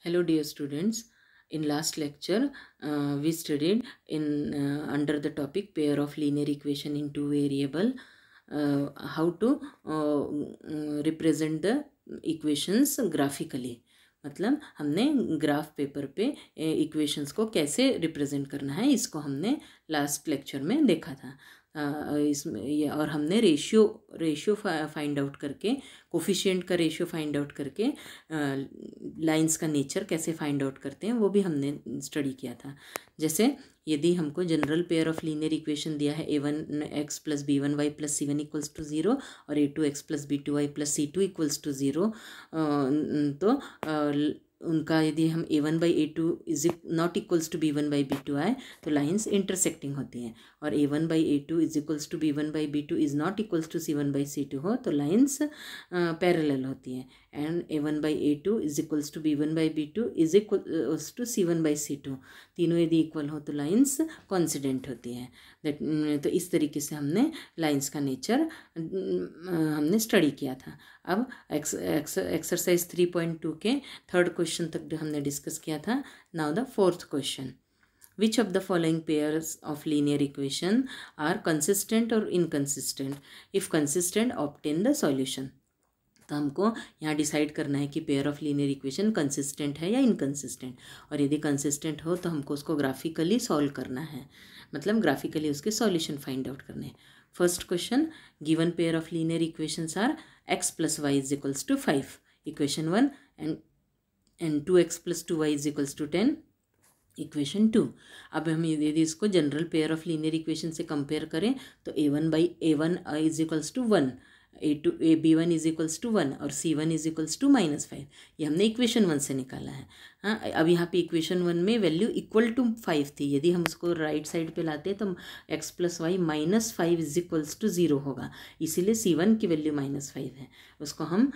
Hello dear students. In last lecture we studied in under the topic pair of linear equation in two variable how to represent the equations graphically. मतलब हमने graph paper पे equations को कैसे represent करना है इसको हमने last lecture में देखा था। इसमें और हमने रेशियो फाइंड आउट करके कोफिशिएंट का रेशियो फाइंड आउट करके लाइंस का नेचर कैसे फाइंड आउट करते हैं वो भी हमने स्टडी किया था। जैसे यदि हमको general pair of linear equation दिया है a1x plus b1y plus c1 equals to 0 और a2x plus b2y plus c2 equals to 0, तो उनका यदि हम a1/a2 is not equals to b1/b2 आए तो लाइंस इंटरसेक्टिंग होती हैं, और a1/a2 is equals to b1/b2 is not equals to c1/c2 हो तो लाइंस पैरेलल होती हैं। And a1/a2 is equals to b1/b2 is equals to c1/c2, तीनों यदि इक्वल हो तो लाइंस कॉन्सिडेंट होती हैं। तो इस तरीके से हमने लाइंस का नेचर हमने स्टडी किया था। अब एक्सरसाइज 3.2 के थर्ड क्वेश्चन तक हमने डिस्कस किया था। Now the fourth question, which of the following pairs of linear equation are consistent or inconsistent? If consistent obtain the solution. तो हमको यहाँ डिसाइड करना है कि pair of linear equation consistent है या इनकंसिस्टेंट, और यदि कंसिस्टेंट हो तो हमको उसको ग्राफिकली सॉल्व करना है, मतलब ग्राफिकली उसके सॉल्यूशन फाइंड आउट करने हैं। First question, given pair of linear equations are x plus y is equals to 5, equation 1, and 2x plus 2y is equals to 10, equation 2। अब हम यदि इसको general pair of linear equation से compare करें तो a1 is equals to 1, b1 is equals to 1 और c1 is equals to -5, ये हमने इक्वेशन 1 से निकाला है। हाँ, अब यहाँ पे इक्वेशन 1 में वैल्यू इक्वल टू 5 थी, यदि हम उसको राइट साइड पे लाते तो x plus y -5 is equals to 0 होगा, इसीलिए c1 की वैल्यू -5 है। उसको हम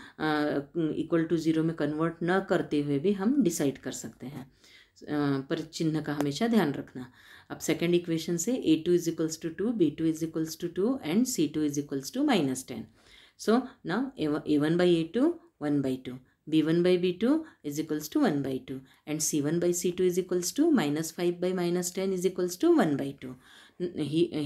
इक्वल टू 0 में कन्वर्ट न करते हुए भी हम डिसाइड कर सकते हैं, पर चिन्ह का हमेशा ध्यान रखना। अब सेकेंड इक्वेशन से a2 is equals to 2, b2 is equals to 2 and c2 is equals to -10. So now a1/a2 1/2, b1/b2 is equals to 1/2 and c1/c2 is equals to -5 by -10 is equals to 1/2.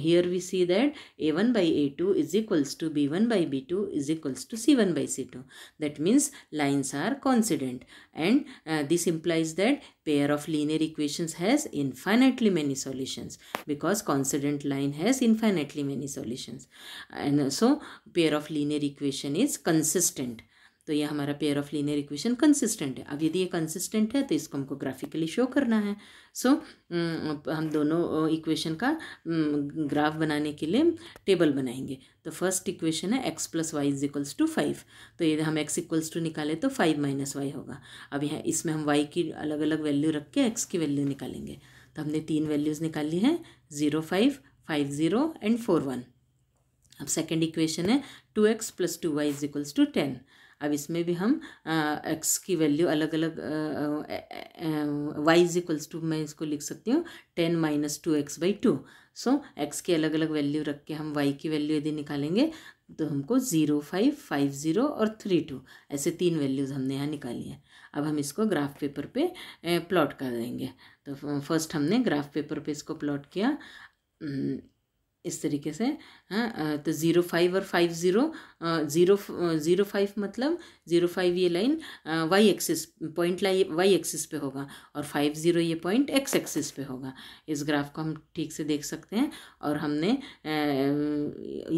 Here we see that a1/a2 is equals to b1/b2 is equals to c1/c2. That means lines are coincident, and this implies that pair of linear equations has infinitely many solutions, because coincident line has infinitely many solutions, and so pair of linear equation is consistent. तो ये हमारा pair of linear equation consistent है। अब यदि ये consistent है तो इसको हमको ग्राफिकली शो करना है। सो हम दोनों इक्वेशन का ग्राफ बनाने के लिए टेबल बनाएंगे। तो फर्स्ट इक्वेशन है x plus y is equals to 5, तो यदि हम x इक्वल्स टू निकाले तो 5 माइनस वाई होगा। अब यहाँ इसमें हम y की अलग अलग वैल्यू रख के x की वैल्यू निकालेंगे। तो हमने 3 वैल्यूज़ निकाली हैं, 0, 5, 5, 0 एंड 4, 1। अब सेकेंड इक्वेशन है 2x plus 2y is equals to 10। अब इसमें भी हम x की वैल्यू अलग अलग y इज इक्वल्स टू, मैं इसको लिख सकती हूँ 10 माइनस 2x/2। सो x की अलग अलग वैल्यू रख के हम y की वैल्यू यदि निकालेंगे तो हमको 0, 5, 5, 0 और 3, 2 ऐसे 3 वैल्यूज़ हमने यहाँ निकाली है। अब हम इसको ग्राफ पेपर पे प्लॉट कर देंगे। तो फर्स्ट हमने ग्राफ पेपर पे इसको प्लॉट किया इस तरीके से। हाँ, तो 0, 5 और 5, 0, 0, 5 मतलब 0, 5 ये line y axis point y axis पे होगा, और 5, 0 ये पॉइंट एक्स एक्सिस पे होगा। इस ग्राफ को हम ठीक से देख सकते हैं, और हमने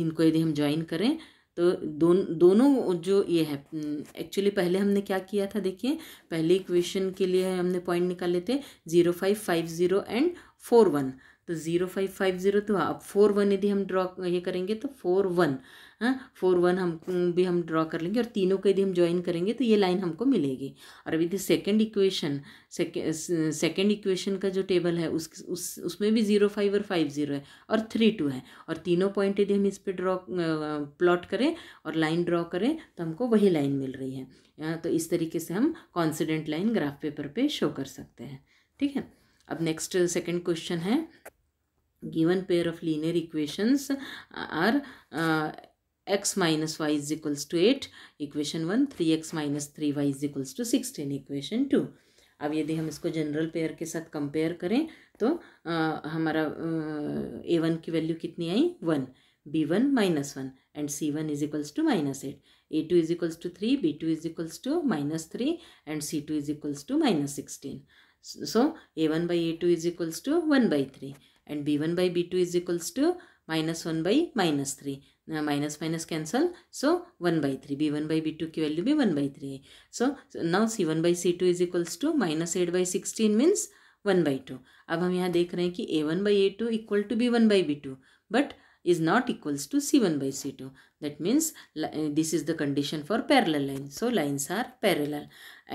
इनको यदि हम ज्वाइन करें तो दोनों जो ये है, एक्चुअली पहले हमने क्या किया था, देखिए पहले इक्वेशन के लिए हमने पॉइंट निकाले थे 0, 5, 5, 0 एंड 4, 1। तो 0, 5, 5, 0, तो अब 4, 1 यदि हम ड्रॉ ये करेंगे तो 4, 1, हाँ 4, 1 हम भी हम ड्रॉ कर लेंगे, और तीनों को यदि हम ज्वाइन करेंगे तो ये लाइन हमको मिलेगी। और अभी यदि सेकेंड इक्वेशन का जो टेबल है उसमें भी 0, 5 और 5, 0 है और 3, 2 है, और तीनों पॉइंट यदि हम इस पर प्लॉट करें और लाइन ड्रॉ करें तो हमको वही लाइन मिल रही है। तो इस तरीके से हम कॉन्सिडेंट लाइन ग्राफ पेपर पे शो कर सकते हैं। ठीक है, अब नेक्स्ट सेकेंड क्वेश्चन है, given pair of linear equations are x minus y is equals to 8, equation 1, 3x minus 3y is equals to 16, equation 2. अब यदि हम इसको जनरल पेयर के साथ कंपेयर करें तो हमारा A1 की वैल्यू कितनी आई 1, B1 -1 and C1 is equals to -8, A2 is equals to 3, B2 is equals to -3 and C2 is equals to -16. So A1 by A2 is equals to 1 by 3 and B1 by B2 is equals to -1 by -3. Minus minus cancel, so 1 by 3. B1 by B2 की value भी 1 by 3 है. So now C1 by C2 is equals to -8 by 16 means 1 by 2. अब हम यहाँ देख रहे हैं कि A1 by A2 equal to B1 by B2 but is not equals to C1 by C2. That means this is the condition for parallel line. So lines are parallel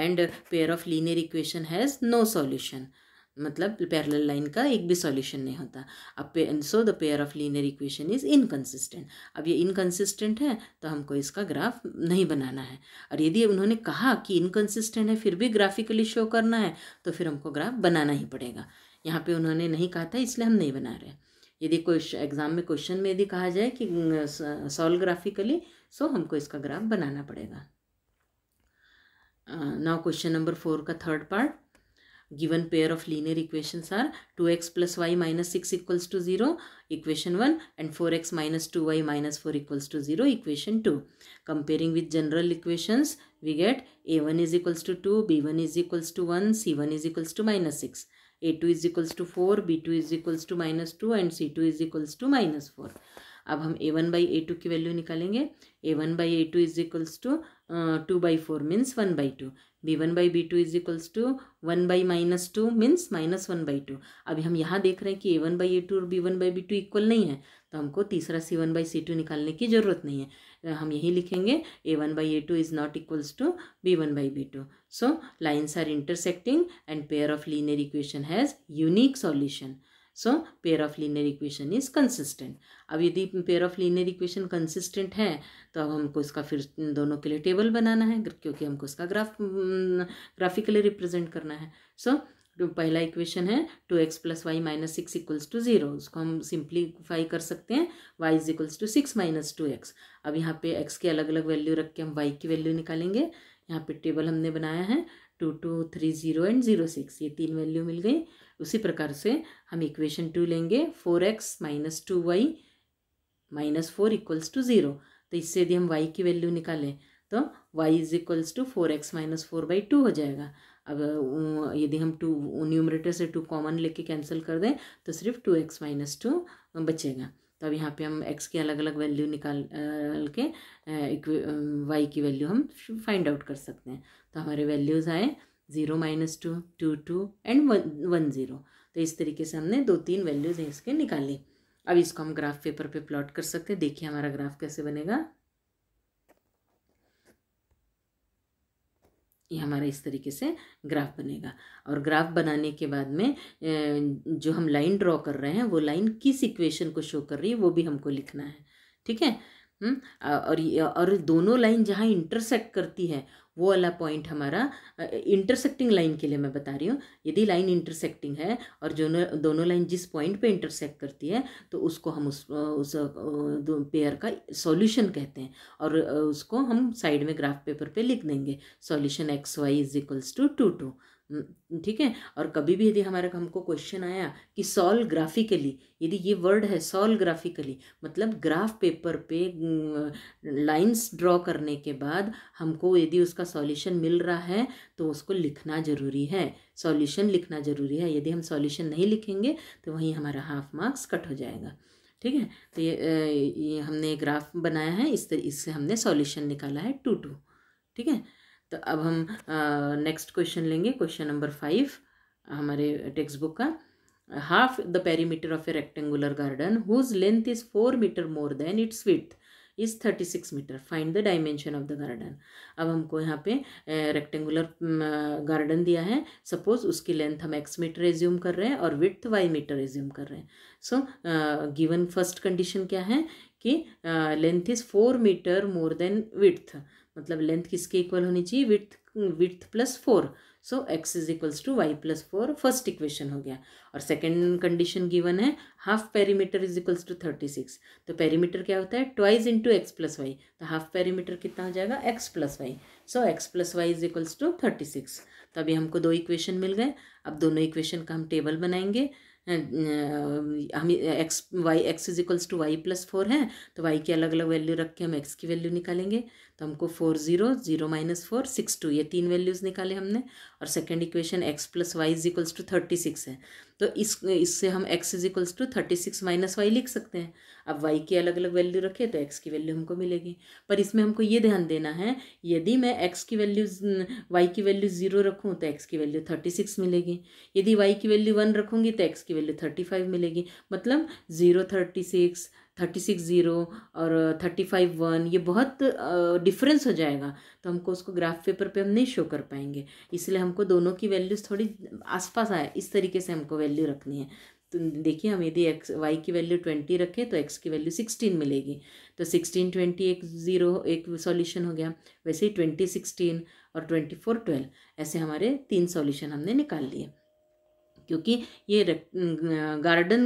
and pair of linear equation has no solution. मतलब parallel line का एक भी solution नहीं होता. अब so the pair of linear equation is inconsistent. अब ये inconsistent है तो हमको इसका ग्राफ नहीं बनाना है. और यदि उन्होंने कहा कि इनकंसिस्टेंट है फिर भी ग्राफिकली शो करना है तो फिर हमको ग्राफ बनाना ही पड़ेगा. यहाँ पे उन्होंने नहीं कहा था इसलिए हम नहीं बना रहे. यदि कोई एग्जाम में क्वेश्चन में यदि कहा जाए कि सॉल्व ग्राफिकली, सो हमको इसका ग्राफ बनाना पड़ेगा. नाउ क्वेश्चन नंबर 4 का third part. Given pair of linear equations are 2x plus y minus 6 equals to 0, equation 1, and 4x minus 2y minus 4 equals to 0, equation 2. Comparing with general equations, we get a1 is equals to 2, b1 is equals to 1, c1 is equals to -6, a2 is equals to 4, b2 is equals to -2 and c2 is equals to -4. अब हम a1 by a2 की value निकालेंगे. a1 by a2 is equals to 2 by 4 means 1 by 2. b1 by b2 is equals to 1 by -2 means -1 by 2. अब हम यहाँ देख रहे हैं कि a1 by a2 और b1 by b2 इक्वल नहीं है तो हमको तीसरा c1 by c2 निकालने की ज़रूरत नहीं है. हम यही लिखेंगे a1 by a2 is not equals to b1 by b2. So lines are intersecting and pair of linear equation has unique solution. So pair of linear equation is consistent. अब यदि pair of linear equation consistent है तो अब हमको इसका फिर दोनों के लिए टेबल बनाना है क्योंकि हमको इसका ग्राफिकली रिप्रेजेंट करना है. सो पहला इक्वेशन है 2x plus y minus 6 equals to 0. उसको हम सिंप्लीफाई कर सकते हैं. y is equals to 6 minus 2x. अब यहाँ पे x के अलग अलग वैल्यू रख के हम y की वैल्यू निकालेंगे. यहाँ पे टेबल हमने बनाया है 2, 2, 3, 0 एंड 0, 6. ये 3 वैल्यू मिल गई. उसी प्रकार से हम इक्वेशन 2 लेंगे 4x minus 2y minus 4 equals to 0. तो इससे यदि हम y की वैल्यू निकालें तो y is equals to 4x minus 4 by 2 हो जाएगा. अब यदि हम 2 न्यूमरेटर से 2 कॉमन लेके कैंसिल कर दें तो सिर्फ 2x minus 2 बचेगा. तो अब यहाँ पे हम x की अलग अलग वैल्यू निकाल के y की वैल्यू हम फाइंड आउट कर सकते हैं. तो हमारे वैल्यूज़ आए 0, -2, 2, 2 एंड 1, 0. तो इस तरीके से हमने 2-3 वैल्यूज इसके निकाली. अब इसको हम ग्राफ पेपर पे प्लॉट कर सकते हैं. देखिए हमारा ग्राफ कैसे बनेगा. ये हमारा इस तरीके से ग्राफ बनेगा. और ग्राफ बनाने के बाद में जो हम लाइन ड्रॉ कर रहे हैं वो लाइन किस इक्वेशन को शो कर रही है वो भी हमको लिखना है. ठीक है. और दोनों लाइन जहाँ इंटरसेक्ट करती है वो वाला पॉइंट हमारा इंटरसेक्टिंग लाइन के लिए मैं बता रही हूँ. यदि लाइन इंटरसेक्टिंग है और जो दोनों लाइन जिस पॉइंट पे इंटरसेक्ट करती है तो उसको हम उस पेयर का सॉल्यूशन कहते हैं. और उसको हम साइड में ग्राफ पेपर पे लिख देंगे. Solution XY is equals to 2, 2. ठीक है. और कभी भी यदि हमको क्वेश्चन आया कि सॉल्व ग्राफिकली, यदि ये वर्ड है सॉल्व ग्राफिकली मतलब ग्राफ पेपर पे लाइंस ड्रॉ करने के बाद हमको यदि उसका सॉल्यूशन मिल रहा है तो उसको लिखना ज़रूरी है. सॉल्यूशन लिखना ज़रूरी है. यदि हम सॉल्यूशन नहीं लिखेंगे तो वहीं हमारा हाफ मार्क्स कट हो जाएगा. ठीक है. तो ये हमने ग्राफ बनाया है. इससे हमने सॉल्यूशन निकाला है 2, 2. ठीक है. तो अब हम नेक्स्ट क्वेश्चन लेंगे. क्वेश्चन नंबर 5 हमारे टेक्स्ट बुक का. Half the perimeter of a rectangular garden whose length is 4 metre more than its width is 36 metre. Find the dimension of the garden. अब हमको यहाँ पे रेक्टेंगुलर गार्डन दिया है. Suppose उसकी लेंथ हम x मीटर एज्यूम कर रहे हैं और विड्थ y मीटर एज्यूम कर रहे हैं. सो गिवन फर्स्ट कंडीशन क्या है कि length is 4 metre more than width. मतलब लेंथ किसके इक्वल होनी चाहिए, width width plus 4, so x is equals to y plus 4 first equation हो गया। और सेकेंड कंडीशन गिवन है half perimeter is equals to 36, तो पेरीमीटर क्या होता है twice into x plus y, तो हाफ पेरीमीटर कितना हो जाएगा x plus y, so x plus y is equals to 36। तो अभी हमको दो इक्वेशन मिल गए। अब दोनों इक्वेशन का हम टेबल बनाएंगे। हम x is equals to y plus 4 है, तो वाई की अलग अलग वैल्यू रख के हम एक्स की वैल्यू निकालेंगे। तो हमको 4 0 0 माइनस 4 6 2 ये तीन वैल्यूज़ निकाले हमने। और second equation x plus y is equals to 36 है, तो इससे हम x is equals to 36 minus y लिख सकते हैं। अब वाई की अलग अलग वैल्यू रखें तो एक्स की वैल्यू हमको मिलेगी। पर इसमें हमको ये ध्यान देना है, यदि मैं एक्स की वैल्यू वाई की वैल्यू 0 रखूँ तो एक्स की वैल्यू 36 मिलेगी, यदि वाई की वैल्यू 1 रखूँगी तो एक्स की वैल्यू 35 मिलेगी। मतलब 0 36 36 0 और 35 1, ये बहुत डिफरेंस हो जाएगा, तो हमको उसको ग्राफ पेपर पे हम नहीं शो कर पाएंगे। इसलिए हमको दोनों की वैल्यूज़ थोड़ी आसपास आए, इस तरीके से हमको वैल्यू रखनी है। तो देखिए हम यदि एक्स वाई की वैल्यू 20 रखें तो एक्स की वैल्यू 16 मिलेगी, तो 16 20 एक 0 एक सॉल्यूशन हो गया। वैसे ही 20 16 और 24 12 ऐसे हमारे 3 सॉल्यूशन हमने निकाल लिए। क्योंकि ये गार्डन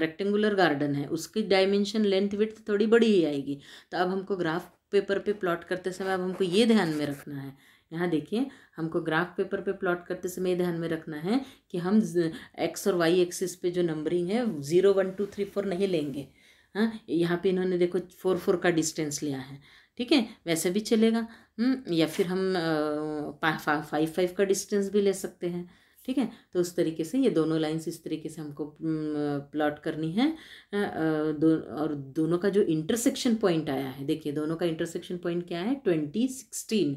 रेक्टेंगुलर गार्डन है, उसकी डायमेंशन लेंथ विड्थ थोड़ी बड़ी ही आएगी। तो अब हमको ग्राफ पेपर पे प्लॉट करते समय अब हमको ये ध्यान में रखना है, यहाँ देखिए हमको ग्राफ पेपर पे प्लॉट करते समय ये ध्यान में रखना है कि हम एक्स और वाई एक्सिस पे जो नंबरिंग है 0 1 2 3 4 नहीं लेंगे। हाँ, यहाँ पे इन्होंने देखो 4 4 का डिस्टेंस लिया है, ठीक है, वैसे भी चलेगा। या फिर हम 5 5 का डिस्टेंस भी ले सकते हैं, ठीक है। तो उस तरीके से ये दोनों लाइंस इस तरीके से हमको प्लॉट करनी है। और दोनों का जो इंटरसेक्शन पॉइंट आया है, देखिए दोनों का इंटरसेक्शन पॉइंट क्या है 2016,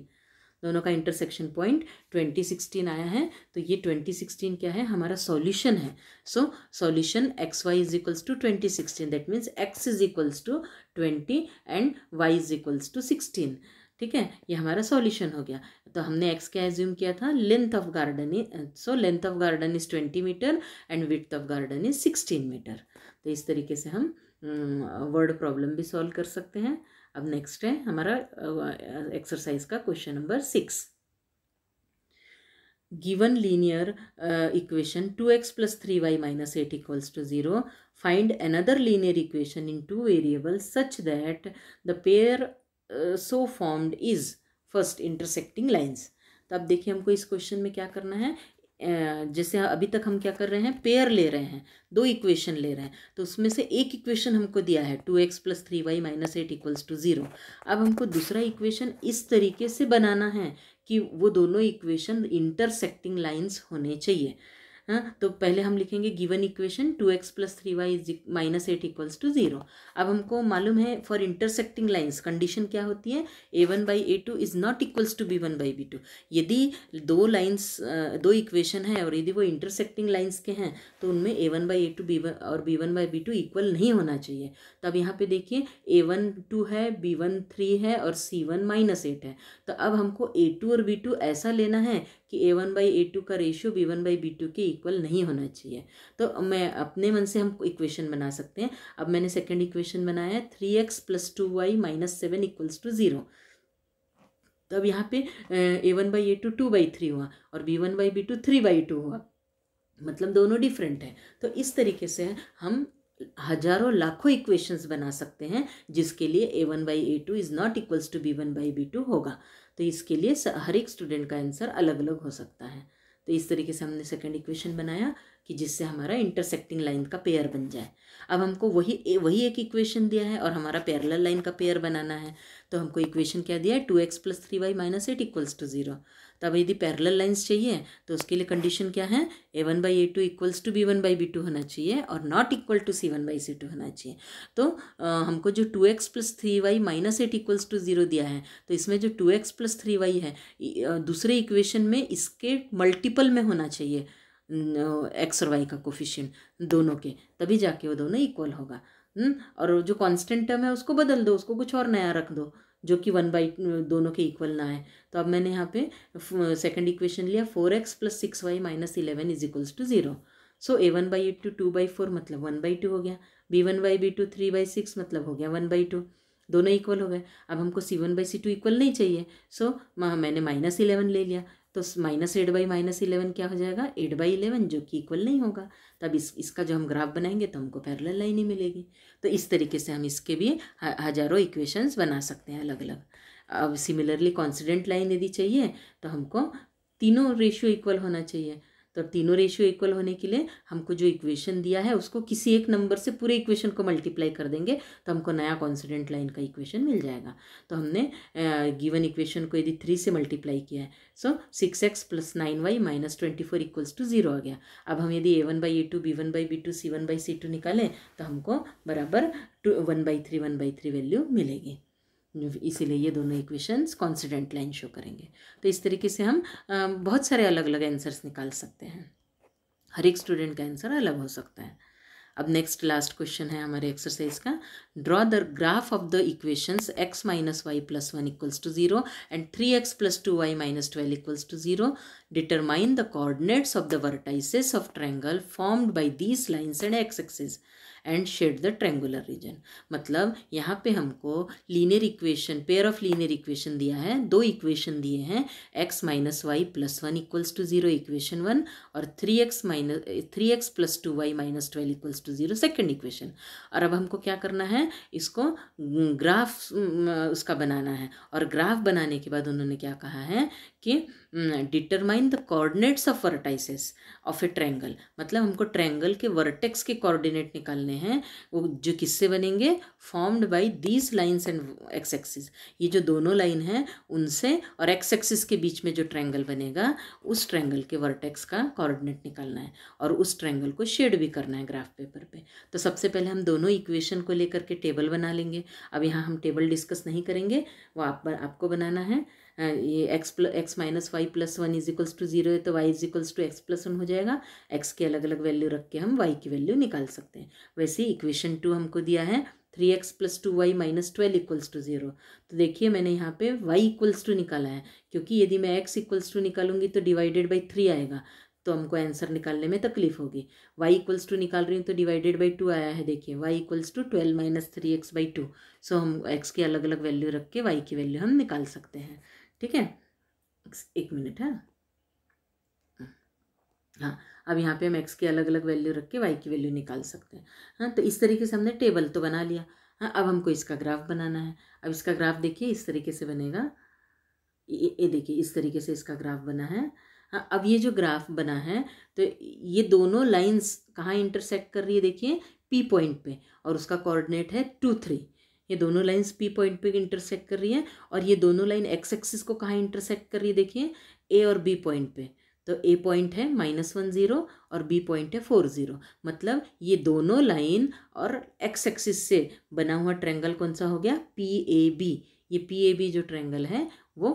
दोनों का इंटरसेक्शन पॉइंट 2016 आया है। तो ये 2016 क्या है हमारा सॉल्यूशन है। So solution x y is equals to 2016, that means x is equals to 20 and y is equals to 16, ठीक है, ये हमारा सॉल्यूशन हो गया। तो हमने x क्या एज्यूम किया था, length of garden is, so length of garden is 20 metre and width of garden is 16 metre. तो इस तरीके से हम वर्ड प्रॉब्लम भी सॉल्व कर सकते हैं। अब नेक्स्ट है हमारा एक्सरसाइज का question number 6। Given linear equation 2x plus 3y minus 8 equals to 0. Find another linear equation in two variables such that the pair so formed is first intersecting lines. तो अब देखिए हमको इस क्वेश्चन में क्या करना है, जैसे अभी तक हम क्या कर रहे हैं, पेयर ले रहे हैं, दो इक्वेशन ले रहे हैं, तो उसमें से एक इक्वेशन हमको दिया है 2x plus 3y minus 8 equals to 0। अब हमको दूसरा इक्वेशन इस तरीके से बनाना है कि वो दोनों इक्वेशन इंटरसेक्टिंग लाइंस होने चाहिए। हाँ, तो पहले हम लिखेंगे given equation 2x plus 3y minus 8 equals to 0। अब हमको मालूम है फॉर इंटरसेक्टिंग लाइंस कंडीशन क्या होती है, a1 by a2 is not equals to b1 by b2। यदि दो लाइंस दो इक्वेशन है और यदि वो इंटरसेक्टिंग लाइंस के हैं तो उनमें a1 by a2 b1 और b1 by b2 इक्वल नहीं होना चाहिए। तो अब यहाँ पे देखिए a1 2 है, b1 3 है और c1 -8 है। तो अब हमको a2 और b2 ऐसा लेना है कि a1 by a2 का रेशियो b1 by b2 के इक्वल नहीं होना चाहिए। तो मैं अपने मन से हम इक्वेशन बना सकते हैं। अब मैंने सेकंड इक्वेशन बनाया है 3x plus 2y minus 7 equals to 0। तो अब यहाँ पे a1 by a2 2 by 3 हुआ और b1 by b2 3 by 2 हुआ, मतलब दोनों डिफरेंट है। तो इस तरीके से हम हजारों लाखों इक्वेशंस बना सकते हैं जिसके लिए a1 by a2 is not equals to b1 by b2 होगा। तो इसके लिए हर एक स्टूडेंट का आंसर अलग अलग हो सकता है। तो इस तरीके से हमने सेकंड इक्वेशन बनाया कि जिससे हमारा इंटरसेक्टिंग लाइन का पेयर बन जाए। अब हमको वही एक इक्वेशन दिया है और हमारा पैरेलल लाइन का पेयर बनाना है। तो हमको इक्वेशन क्या दिया है 2x plus 3y minus 8 equals to 0। तब यदि पैरेलल लाइंस चाहिए तो उसके लिए कंडीशन क्या है, a1 by a2 equals to b1 by b2 होना चाहिए और not equal to c1 by c2 होना चाहिए। तो हमको जो 2x plus 3y minus 8 equals to 0 दिया है, तो इसमें जो 2x plus 3y है दूसरे इक्वेशन में इसके मल्टीपल में होना चाहिए एक्स और वाई का कोफिशिएंट दोनों के, तभी जाके वो दोनों इक्वल होगा। और जो कांस्टेंट टर्म है उसको बदल दो, उसको कुछ और नया रख दो जो कि 1 by दोनों के इक्वल ना है। तो अब मैंने यहाँ पे सेकंड इक्वेशन लिया 4x plus 6y minus 11 is equals to 0। So a1 by a2 2 by 4 मतलब 1 by 2 हो गया, b1 by b2 3 by 6 मतलब हो गया 1 by 2। दोनों इक्वल हो गए। अब हमको C1/C2 इक्वल नहीं चाहिए, सो मैंने -11 ले लिया, तो -8/-11 क्या हो जाएगा, 8/11, जो कि इक्वल नहीं होगा। तब इसका जो हम ग्राफ बनाएंगे तो हमको पैरेलल लाइन ही मिलेगी। तो इस तरीके से हम इसके भी हजारों इक्वेशंस बना सकते हैं अलग अलग। अब सिमिलरली कॉन्सिडेंट लाइन यदि चाहिए तो हमको तीनों रेशियो इक्वल होना चाहिए। तो तीनों रेशियो इक्वल होने के लिए हमको जो इक्वेशन दिया है उसको किसी एक नंबर से पूरे इक्वेशन को मल्टीप्लाई कर देंगे तो हमको नया कॉन्सिडेंट लाइन का इक्वेशन मिल जाएगा। तो हमने गिवन इक्वेशन को यदि 3 से मल्टीप्लाई किया है, सो 6x + 9y - 24 = 0 आ गया। अब हम यदि a1/a2, b1/b2, c1/c2 निकालें तो हमको बराबर 1/3 1/3 वैल्यू मिलेगी। इसीलिए ये दोनों इक्वेशंस कॉन्सिडेंट लाइन शो करेंगे। तो इस तरीके से हम बहुत सारे अलग अलग आंसर्स निकाल सकते हैं। हर एक स्टूडेंट का आंसर अलग हो सकता है। अब नेक्स्ट लास्ट क्वेश्चन है हमारे एक्सरसाइज का, draw the graph of the equations x - y + 1 = 0 and 3x + 2y - 12 = 0. Determine the coordinates of the vertices of triangle formed by these lines and x axis and shade the triangular region. मतलब यहाँ पे हमको linear equation, pair of linear equation दिया है, दो equation दिए हैं, x - y + 1 = 0 equation 1 और 3x + 2y - 12 = 0 सेकेंड इक्वेशन। और अब हमको क्या करना है, इसको ग्राफ उसका बनाना है। और ग्राफ बनाने के बाद उन्होंने क्या कहा है कि determine the coordinates of vertices of A triangle. मतलब हमको ट्रायंगल के वर्टेक्स के कोऑर्डिनेट निकालने हैं, वो जो किससे बनेंगे, formed by these lines and x axis. ये जो दोनों लाइन हैं उनसे और एक्स एक्सिस के बीच में जो ट्रायंगल बनेगा उस ट्रायंगल के वर्टेक्स का कोऑर्डिनेट निकालना है और उस ट्रायंगल को शेड भी करना है ग्राफ पेपर पे। तो सबसे पहले हम दोनों इक्वेशन को लेकर के टेबल बना लेंगे। अब यहाँ हम टेबल डिस्कस नहीं करेंगे, वो आपको बनाना है। ये x - y + 1 = 0 है तो y = x + 1 हो जाएगा। x की अलग अलग वैल्यू रख के हम y की वैल्यू निकाल सकते हैं। वैसे इक्वेशन 2 हमको दिया है 3x + 2y - 12 = 0। तो देखिए मैंने यहाँ पे y = निकाला है, क्योंकि यदि मैं x = निकालूंगी तो डिवाइडेड बाई 3 आएगा, तो हमको आंसर निकालने में तकलीफ होगी। y = निकाल रही हूँ तो डिवाइडेड बाई 2 आया है, देखिए y = 12 - 3x/2। सो हम x की अलग अलग वैल्यू रख के y की वैल्यू हम निकाल सकते हैं। ठीक है, एक मिनट है। हाँ, अब यहाँ पे हम x की अलग अलग वैल्यू रख के y की वैल्यू निकाल सकते हैं। हाँ, तो इस तरीके से हमने टेबल तो बना लिया। हाँ, अब हमको इसका ग्राफ बनाना है। अब इसका ग्राफ देखिए इस तरीके से बनेगा, ये देखिए इस तरीके से इसका ग्राफ बना है। हाँ, अब ये जो ग्राफ बना है तो ये दोनों लाइंस कहाँ इंटरसेक्ट कर रही है, देखिए P पॉइंट पे, और उसका कोऑर्डिनेट है 2 3। ये दोनों लाइंस P पॉइंट पे इंटरसेक्ट कर रही है और ये दोनों लाइन x एक्सिस को कहाँ इंटरसेक्ट कर रही है, देखिए A और B पॉइंट पे। तो A पॉइंट है -1 0 और B पॉइंट है 4 0। मतलब ये दोनों लाइन और x एक्सिस से बना हुआ ट्रायंगल कौन सा हो गया, PAB। ये PAB जो ट्रायंगल है वो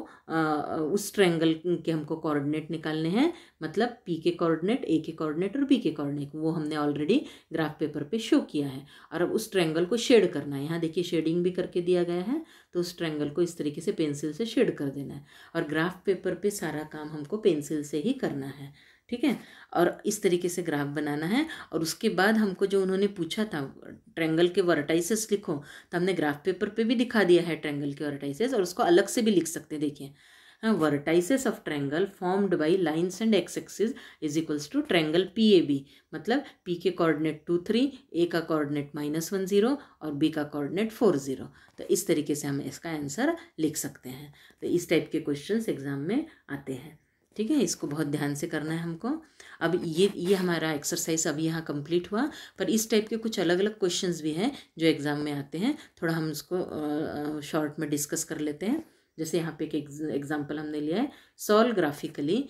उस ट्रायंगल के हमको कोऑर्डिनेट निकालने हैं। मतलब P के कोऑर्डिनेट, A के कोऑर्डिनेट और B के कोऑर्डिनेट वो हमने ऑलरेडी ग्राफ पेपर पे शो किया है। और अब उस ट्रायंगल को शेड करना है। यहाँ देखिए शेडिंग भी करके दिया गया है, तो उस ट्रायंगल को इस तरीके से पेंसिल से शेड कर देना है। और ग्राफ पेपर पे सारा काम हमको पेंसिल से ही करना है। ठीक है, और इस तरीके से ग्राफ बनाना है। और उसके बाद हमको जो उन्होंने पूछा था ट्रायंगल के वर्टाइसेस लिखो, तो हमने ग्राफ पेपर पे भी दिखा दिया है ट्रायंगल के वर्टाइसेस, और उसको अलग से भी लिख सकते हैं। देखिए, हाँ, vertices of triangle formed bye lines and x axis = triangle PAB। मतलब P के कोऑर्डिनेट 2 3, A का कोऑर्डिनेट -1 0 और B का कोऑर्डिनेट 4 0। तो इस तरीके से हम इसका आंसर लिख सकते हैं। तो इस टाइप के क्वेश्चंस एग्जाम में आते हैं। ठीक है, इसको बहुत ध्यान से करना है हमको। अब ये हमारा एक्सरसाइज अभी यहाँ कंप्लीट हुआ, पर इस टाइप के कुछ अलग अलग क्वेश्चंस भी हैं जो एग्ज़ाम में आते हैं। थोड़ा हम उसको शॉर्ट में डिस्कस कर लेते हैं। जैसे यहाँ पे एक एग्जाम्पल हमने लिया है, solve graphically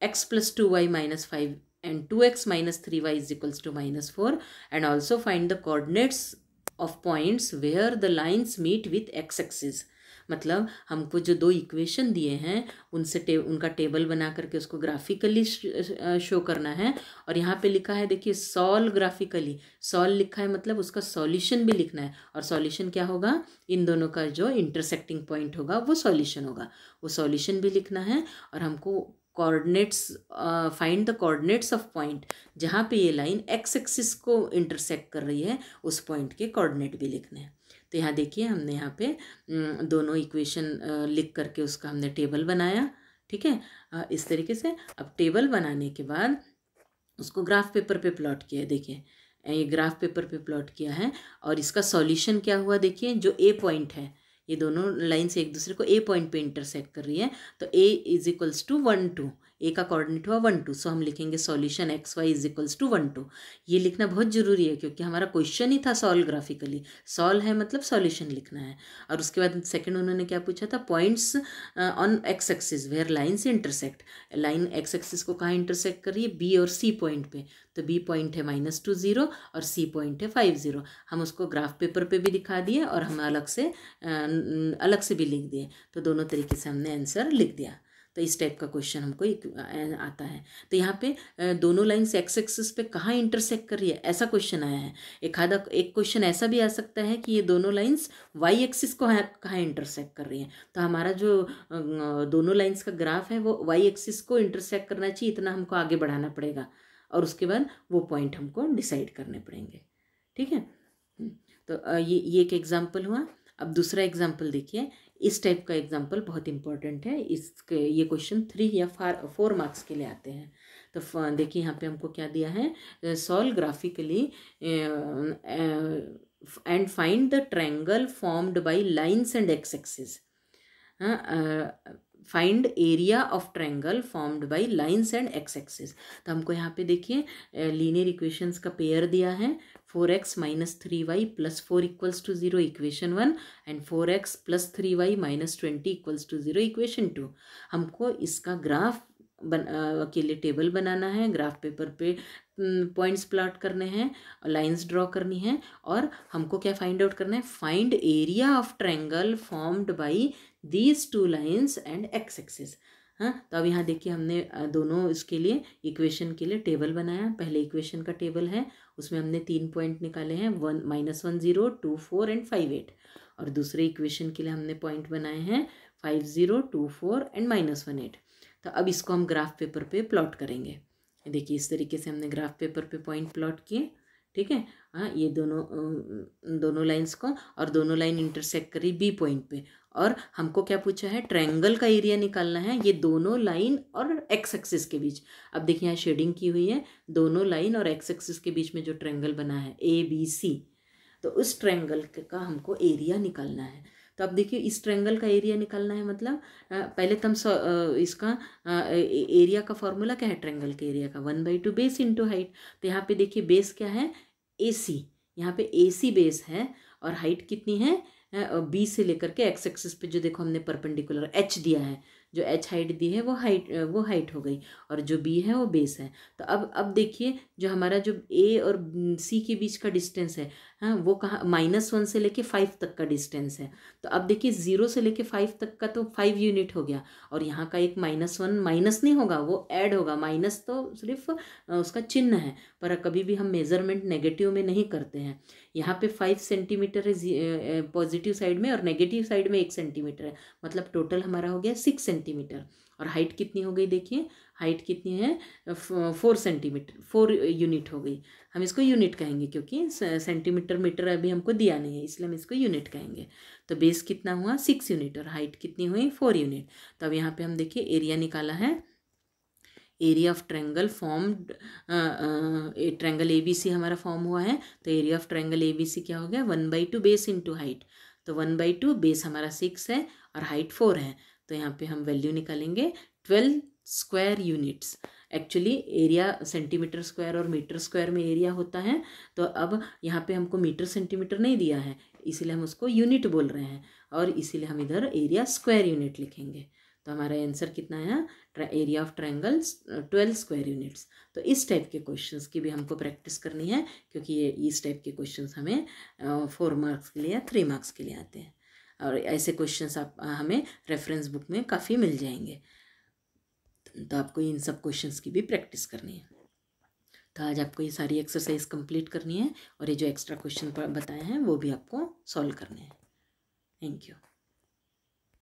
x + 2y - 5 and 2x - 3y = -4 and also find the coordinates of points where the lines meet with x axis। मतलब हमको जो दो इक्वेशन दिए हैं उनसे उनका टेबल बना करके उसको ग्राफिकली शो करना है। और यहाँ पे लिखा है देखिए सॉल्व ग्राफिकली, सॉल्व लिखा है मतलब उसका सॉल्यूशन भी लिखना है। और सॉल्यूशन क्या होगा, इन दोनों का जो इंटरसेक्टिंग पॉइंट होगा वो सॉल्यूशन होगा, वो सॉल्यूशन भी लिखना है। और हमको coordinates, find the coordinates of point, जहाँ पे ये लाइन एक्स एक्सिस को इंटरसेक्ट कर रही है उस पॉइंट के कोऑर्डिनेट भी लिखने हैं। तो यहाँ देखिए हमने यहाँ पे दोनों इक्वेशन लिख करके उसका हमने टेबल बनाया, ठीक है। इस तरीके से अब टेबल बनाने के बाद उसको ग्राफ पेपर पे प्लॉट किया है। देखिए ये ग्राफ पेपर पे प्लॉट किया है और इसका सॉल्यूशन क्या हुआ, देखिए जो ए पॉइंट है, ये दोनों लाइन से एक दूसरे को ए पॉइंट पे इंटरसेक्ट कर रही है, तो A is equals to 1 2, A का कोऑर्डिनेट हुआ 1 2, सो हम लिखेंगे solution x y is equals to 1 2। ये लिखना बहुत ज़रूरी है क्योंकि हमारा क्वेश्चन ही था सॉल्व ग्राफिकली, सॉल्व है मतलब सॉल्यूशन लिखना है। और उसके बाद सेकंड उन्होंने क्या पूछा था, points on x axis where lines intersect, line x axis को कहाँ इंटरसेक्ट कर रही है, बी और सी पॉइंट पे, तो बी पॉइंट है -2 0 और सी पॉइंट है 5 0। हम उसको ग्राफ पेपर पे भी दिखा दिए और हम अलग से भी लिख दिए, तो दोनों तरीके से हमने आंसर लिख दिया। तो इस टाइप का क्वेश्चन हमको आता है। तो यहाँ पे दोनों लाइन्स एक्स एक्सिस पे कहाँ इंटरसेक्ट कर रही है, ऐसा क्वेश्चन आया है। एक क्वेश्चन ऐसा भी आ सकता है कि ये दोनों लाइन्स वाई एक्सिस को कहाँ इंटरसेक्ट कर रही हैं, तो हमारा जो दोनों लाइन्स का ग्राफ है वो वाई एक्सिस को इंटरसेक्ट करना चाहिए, इतना हमको आगे बढ़ाना पड़ेगा और उसके बाद वो पॉइंट हमको डिसाइड करने पड़ेंगे, ठीक है। तो ये एक एग्जाम्पल हुआ। अब दूसरा एग्जाम्पल देखिए, इस टाइप का एग्जाम्पल बहुत इंपॉर्टेंट है, इसके ये क्वेश्चन 3 या 4 मार्क्स के लिए आते हैं। तो देखिए यहाँ पे हमको क्या दिया है, solve graphically and find the triangle formed bye lines and x axis. Find area of triangle formed bye lines and x axis. तो हमको यहाँ पे देखिए लीनियर इक्वेशंस का पेयर दिया है, 4x - 3y + 4 = 0 equation 1 and 4x + 3y - 20 = 0 equation 2। हमको इसका ग्राफ के लिए टेबल बनाना है, ग्राफ पेपर पे पॉइंट्स प्लॉट करने हैं, लाइंस ड्रॉ करनी है और हमको क्या फाइंड आउट करना है, find area of triangle formed by these 2 lines and x axis. हाँ, तो अब यहाँ देखिए हमने दोनों इसके लिए इक्वेशन के लिए टेबल बनाया। पहले इक्वेशन का टेबल है, उसमें हमने 3 पॉइंट निकाले हैं, -1 0 2 4 एंड 5 8। और दूसरे इक्वेशन के लिए हमने पॉइंट बनाए हैं 5 0 2 4 एंड -1 8। तो अब इसको हम ग्राफ पेपर पे प्लॉट करेंगे। देखिए इस तरीके से हमने ग्राफ पेपर पे पॉइंट प्लॉट किए, ठीक है। हाँ, ये दोनों लाइंस को, और दोनों लाइन इंटरसेक्ट करी बी पॉइंट पे, और हमको क्या पूछा है, ट्रायंगल का एरिया निकालना है ये दोनों लाइन और एक्स एक्सिस के बीच। अब देखिए यहाँ शेडिंग की हुई है, दोनों लाइन और एक्स एक्सिस के बीच में जो ट्रायंगल बना है ABC, तो उस ट्रायंगल का हमको एरिया निकालना है। तो अब देखिए इस ट्रायंगल का एरिया निकालना है, मतलब पहले तो हम इसका एरिया का फॉर्मूला क्या है, ट्रायंगल के एरिया का 1/2 बेस इंटू हाइट। तो यहाँ पे देखिए बेस क्या है, AC, यहाँ पे AC बेस है और हाइट कितनी है, B से लेकर के एक्स एक्सिस पे जो देखो हमने परपेंडिकुलर H दिया है, जो H हाइट दी है वो हाइट हो गई, और जो B है वो बेस है। तो अब देखिए जो हमारा जो A और C के बीच का डिस्टेंस है, हाँ, वो कहाँ, -1 से लेके 5 तक का डिस्टेंस है। तो अब देखिए 0 से लेके 5 तक का तो 5 यूनिट हो गया, और यहाँ का एक -1 माइनस नहीं होगा, वो ऐड होगा। माइनस तो सिर्फ उसका चिन्ह है, पर कभी भी हम मेजरमेंट नेगेटिव में नहीं करते हैं। यहाँ पे 5 सेंटीमीटर है पॉजिटिव साइड में और नेगेटिव साइड में 1 सेंटीमीटर है, मतलब टोटल हमारा हो गया 6 सेंटीमीटर। और हाइट कितनी हो गई, देखिए हाइट कितनी है, 4 सेंटीमीटर, 4 यूनिट हो गई। हम इसको यूनिट कहेंगे क्योंकि सेंटीमीटर मीटर अभी हमको दिया नहीं है, इसलिए हम इसको यूनिट कहेंगे। तो बेस कितना हुआ 6 यूनिट और हाइट कितनी हुई 4 यूनिट। तो अब यहाँ पे हम देखिए एरिया निकाला है, area of triangle formed, triangle ABC हमारा फॉर्म हुआ है, तो एरिया ऑफ ट्रायंगल ABC क्या हो गया, 1/2 बेस इंटू हाइट। तो 1/2 बेस हमारा 6 है और हाइट 4 है, तो यहाँ पे हम वैल्यू निकालेंगे 12 square units. Actually area centimetre square और मीटर स्क्वायर में एरिया होता है, तो अब यहाँ पे हमको मीटर सेंटीमीटर नहीं दिया है, इसीलिए हम उसको यूनिट बोल रहे हैं, और इसीलिए हम इधर एरिया स्क्वायर यूनिट लिखेंगे। तो हमारा आंसर कितना है, area of triangles 12 square units. तो इस टाइप के क्वेश्चंस की भी हमको प्रैक्टिस करनी है, क्योंकि ये इस टाइप के क्वेश्चंस हमें 4 मार्क्स के लिए या 3 मार्क्स के लिए आते हैं, और ऐसे क्वेश्चंस आप हमें रेफरेंस बुक में काफ़ी मिल जाएंगे। तो आपको इन सब क्वेश्चंस की भी प्रैक्टिस करनी है। तो आज आपको ये सारी एक्सरसाइज कंप्लीट करनी है, और ये जो एक्स्ट्रा क्वेश्चन बताए हैं वो भी आपको सॉल्व करने हैं। Thank you.